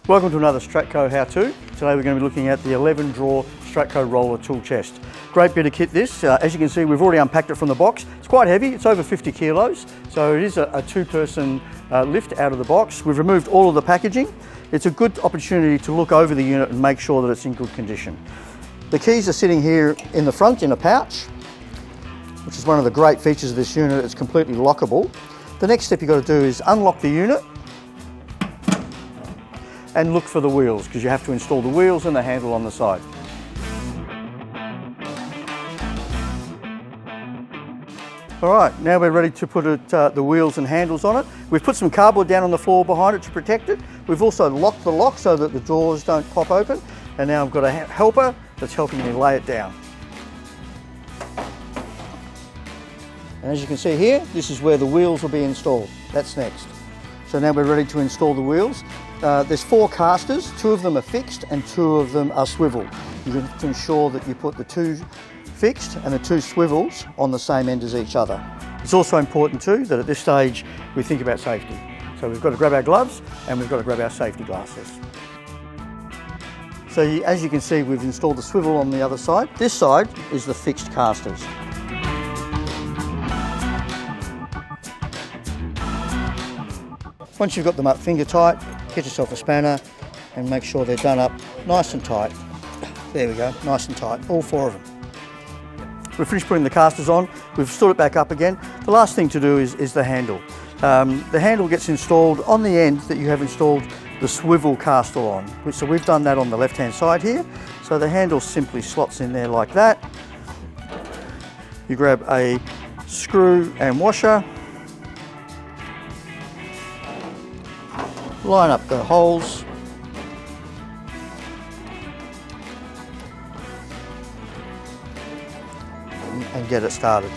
Welcome to another Stratco how-to. Today we're going to be looking at the 11-drawer Stratco roller tool chest. Great bit of kit this. As you can see, we've already unpacked it from the box. It's quite heavy, it's over 50 kilos, so it is a two-person lift out of the box. We've removed all of the packaging. It's a good opportunity to look over the unit and make sure that it's in good condition. The keys are sitting here in the front in a pouch, which is one of the great features of this unit. It's completely lockable. The next step you've got to do is unlock the unit and look for the wheels, because you have to install the wheels and the handle on the side. All right, now we're ready to put the wheels and handles on it. We've put some cardboard down on the floor behind it to protect it. We've also locked the lock so that the doors don't pop open. And now I've got a helper that's helping me lay it down. And as you can see here, this is where the wheels will be installed. That's next. So now we're ready to install the wheels. There's 4 casters, 2 of them are fixed and 2 of them are swivel. You have to ensure that you put the 2 fixed and the 2 swivels on the same end as each other. It's also important too that at this stage we think about safety. So we've got to grab our gloves and we've got to grab our safety glasses. So as you can see, we've installed the swivel on the other side. This side is the fixed casters. Once you've got them up finger tight, get yourself a spanner and make sure they're done up nice and tight. There we go, nice and tight, all 4 of them. We've finished putting the casters on, we've stood it back up again. The last thing to do is the handle. The handle gets installed on the end that you have installed the swivel caster on. So we've done that on the left-hand side here. So the handle simply slots in there like that. You grab a screw and washer, line up the holes, and get it started.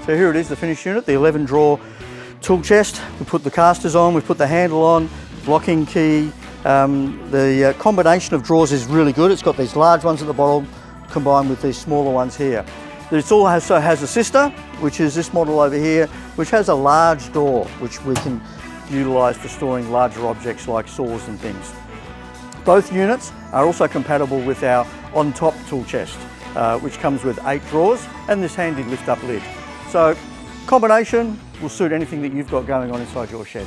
So here it is, the finished unit, the 11-drawer tool chest. We put the casters on, we put the handle on, locking key. The combination of drawers is really good. It's got these large ones at the bottom combined with these smaller ones here. It also has a sister, which is this model over here, which has a large door, which we can utilise for storing larger objects like saws and things. Both units are also compatible with our on-top tool chest, which comes with 8 drawers and this handy lift-up lid. So combination will suit anything that you've got going on inside your shed.